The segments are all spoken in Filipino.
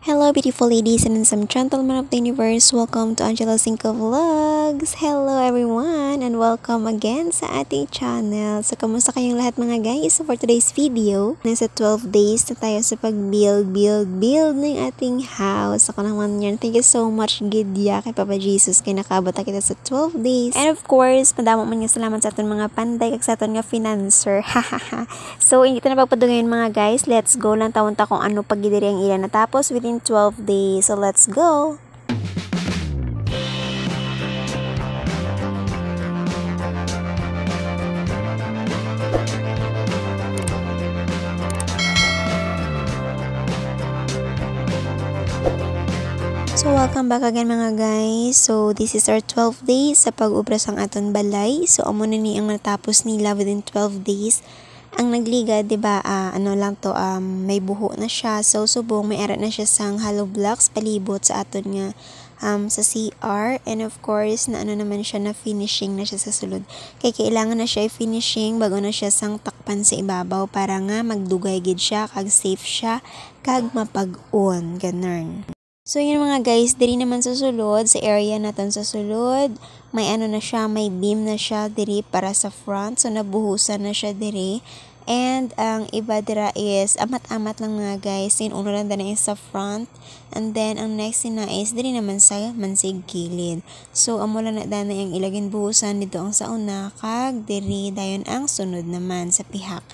Hello beautiful ladies and some gentlemen of the universe. Welcome to Angela Cinco Vlogs. Hello everyone and welcome again sa ating channel. So kamusta kayong lahat mga guys? So for today's video, nasa 12 days na tayo sa pag-build ng ating house. Ako naman yan. Thank you so much Gidya kay Papa Jesus kay nakabata kita sa 12 days. And of course, madamo man nga salamat sa aton mga panday kag sa aton nga financer. So hindi na pagpadungayon mga guys. Let's go lang taon-ta kung ano pagidiri ang ilan natapos within 12 days. So let's go. So welcome back again mga guys. So this is our 12 days sa pag-ubra sang aton balay. So amo na ni ang natapos nila within 12 days. Ang nagliga, 'di ba? May buho na siya. So subong may ara na siya sang hollow blocks palibot sa aton nga sa CR, and of course na naman siya na finishing na siya sa sulod. Kay kailangan na siya i-finishing bago na siya sang takpan sa ibabaw para nga magdugay gid siya kag safe siya kag mapag-on ganern. So yun mga guys, diri naman sa sulod, sa area natin sa sulod, may na siya, may beam na siya diri para sa front. So nabuhusan na siya diri. And ang iba dira is amat-amat lang mga guys. Yung uno lang na is sa front. And then ang next na is diri naman sa mansig gilid. So amo lang na dana yung ilagin buhusan dito ang sa una kag diri dayon ang sunod naman sa pihak.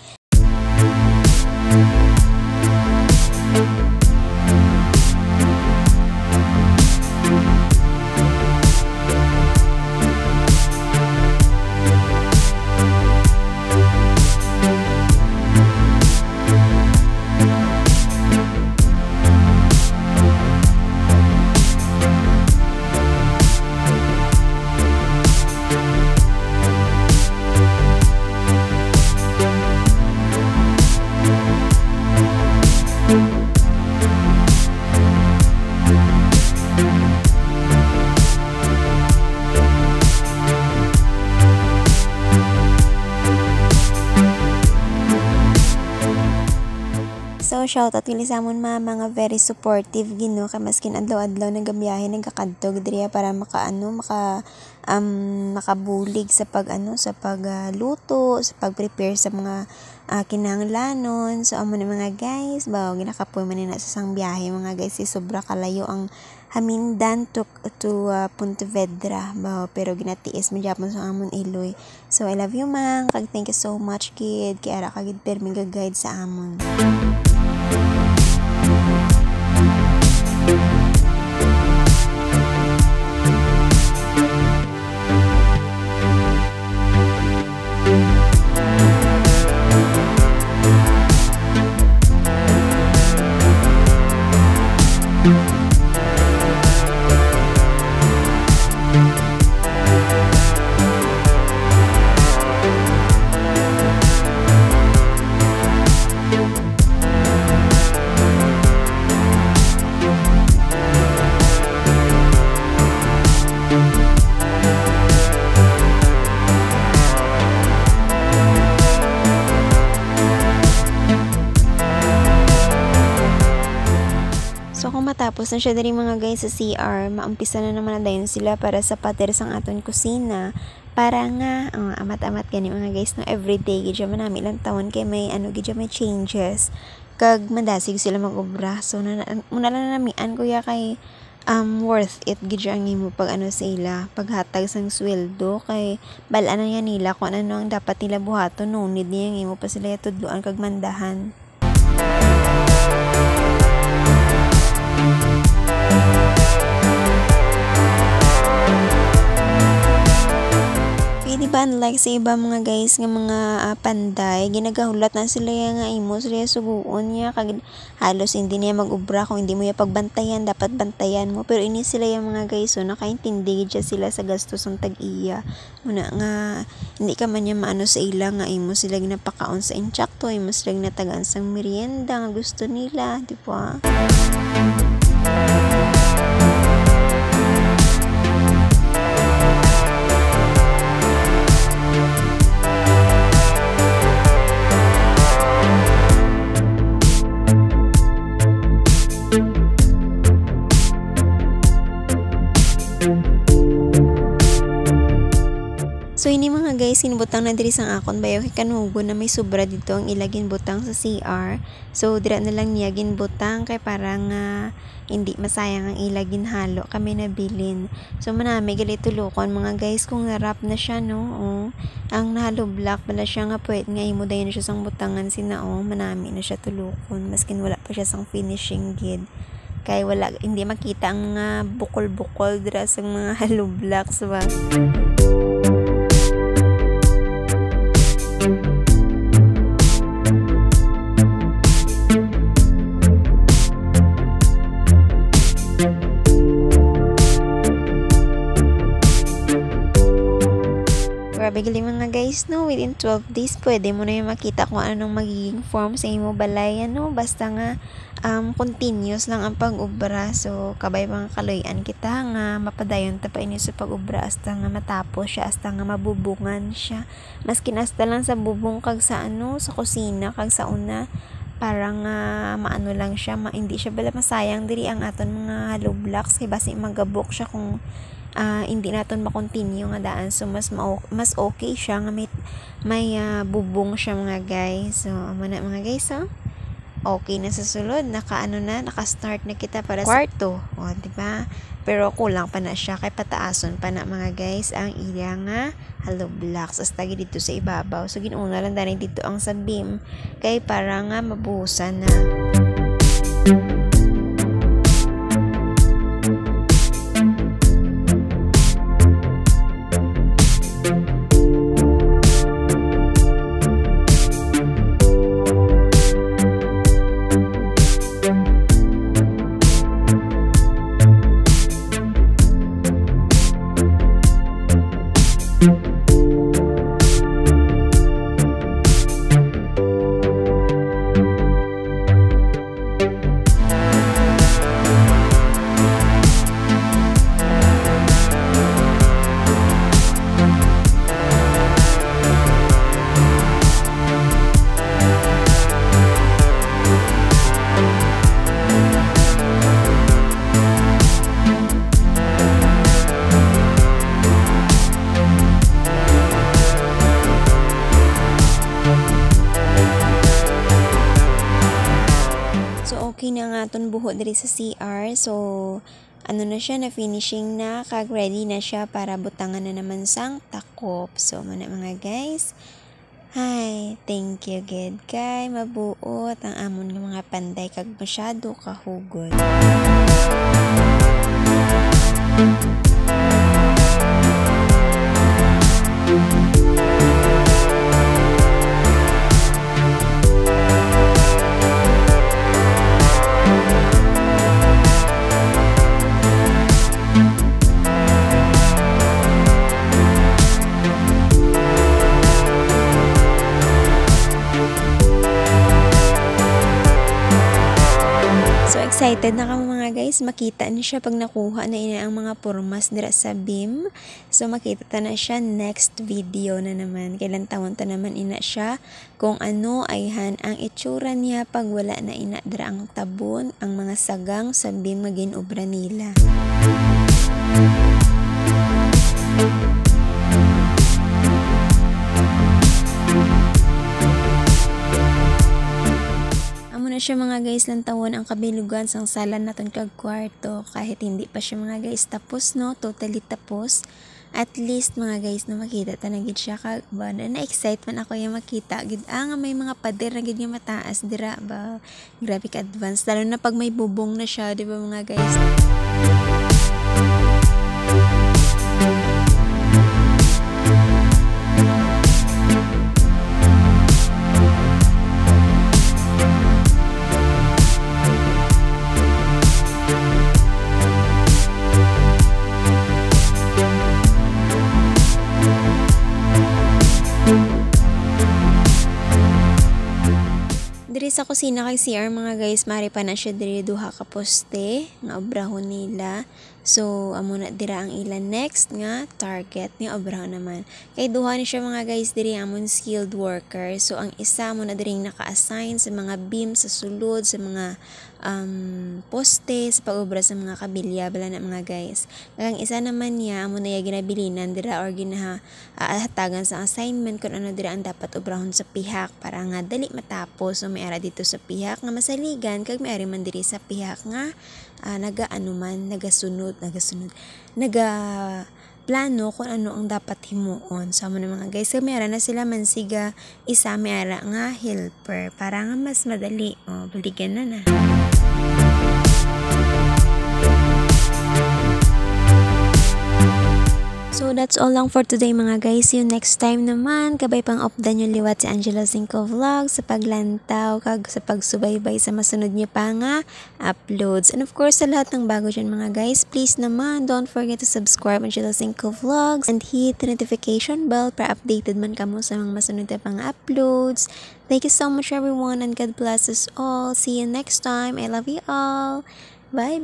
So shoutout kini sa amon mga very supportive gino kay maskin adlaw-adlaw nagabiyahe nagakadtog diriya para makabulig sa pagluto, sa pag-prepare sa mga kinahanglanon. So amo ni mga guys, ginakapoy man na sa sang biyahe mga guys, sobra kalayo ang Hamindan to Pontevedra pero ginatiis man gyapon sa amon iloy. So I love you mang kag thank you so much kid kay ara kagid permi guide sa amon. So kung matapos na siya dari mga guys sa CR, maumpisa na naman na dayon sila para sa pader sang aton kusina para nga amat-amat gani mga guys no everyday gidya man nami ilang taon kay may gidya may changes kag madasig sila mag-obra. So muna lang namian kuya kay worth it gidya ang imo pag sa ila paghatag sang sweldo kay bal-an na yan nila kung ano ang dapat nila buhaton no need niya ang imo pa sila tudloan kag mandahan. Diba unlike sa iba mga guys nga mga panday, ginagahulat na sila nga imo sila suguon niya kag halos hindi niya mag-ubra kung hindi mo ya pagbantayan, dapat bantayan mo. Pero ini sila yung mga guys so nakaintindi gid sila sa gastos ng tag-iya. Muna nga hindi ka man niya maano sa ila nga imo sila ginapakaon sa inchakto, imo sila ginatagaan sang merienda nga gusto nila, di ba? Kini mga guys, sinibutang na diri sang akon bayo kay kanugo na may sobra dito ang ilagin butang sa CR. So dira na lang niya ginbutang kay parang hindi masayang ang ilagin halo kami nabilin. So manami gali tulokon mga guys kung narap na siya no. Oh, ang nahalo black pala siya nga pwede nga imo dayon siya sang butangan sinao manami na siya tulokon maskin wala pa siya sang finishing gid. Kay wala hindi makita ang bukol-bukol dira sa mga halo blocks ba. Grabe galing mga guys no, within 12 days pwede mo na yung makita kung anong magiging form sa imo balay no, basta nga continuous lang ang pag-ubra. So kabay mga kaloyan kita nga mapadayon ta pa inyo sa pag-ubra hasta nga matapos siya, hasta nga mabubungan siya, maskin hasta lang sa bubong kag sa sa kusina kag sa una parang maano lang siya, hindi siya bala masayang diri ang aton mga hollow blocks kay basi magabok siya kung hindi naton ma-continue nga daan. So mas okay siya nga may bubong siya mga guys. So amo na mga guys okay na sa sulod, naka-start na kita para sa kwarto. O di ba? Pero kulang pa na siya kay pataason pa na mga guys ang iya nga hollow blocks hasta dito sa ibabaw. So ginuuna lang dali dito ang sa beam kay para nga mabuhusan na. Okay na nga ton buho diri sa CR. So na siya na finishing na kag ready na siya para butangan na naman sang takop. So mana mga guys, hi, thank you gid kay mabuot ang amon nga mga panday kag masyado kahugod. Excited na kamo mga guys, makita ni siya pag nakuha na ina ang mga pormas dira sa beam. So makita ta na siya next video na naman. Kailan taon ta naman ina siya kung ano ayhan ang itsura niya pag wala na ina dira ang tabon, ang mga sagang sa beam magin obra nila. Na siya mga guys lang tawon ang kabilugan sang salan naton kag kwarto kahit hindi pa siya mga guys tapos no, totally tapos. At least mga guys na makita ta na gid siya kag ba na excitement ako yung makita gid may mga pader na gid nga mataas dira ba. Grabe ka advance lalo na pag may bubong na siya, di ba mga guys? Diri sa kusina kay CR mga guys, mari pa na siya diri duha ka poste nga obrahon nila. So amo na dira ang ilan next nga target ni obrahon naman. Kay duha ni siya mga guys diri amon skilled worker. So ang isa mo na diri naka-assign sa mga beam sa sulod sa mga poste sa pag-ubra sa mga kabilya bala na mga guys. Ang isa naman niya amo na ginabilinan dira or ginahatagan sa assignment kung ano dira ang dapat ubrahon sa pihak para nga dali matapos. So may ara dito sa pihak nga masaligan kag may ari man diri sa pihak nga nagasunod plano kung ano ang dapat himuon. So, amo na mga guys, mayara na sila mansiga isa mayara nga helper para nga mas madali. O, balikan na. So, that's all lang for today mga guys. See you next time naman. Kabay pang updan yung liwat si Angela Cinco Vlog sa paglantaw, kag sa pagsubaybay sa masunod niyo pa nga uploads. And of course, sa lahat ng bago dyan mga guys, please naman, don't forget to subscribe Angela Cinco Vlogs and hit the notification bell para updated man kamo sa mga masunod na pang uploads. Thank you so much everyone and God bless us all. See you next time. I love you all. Bye-bye.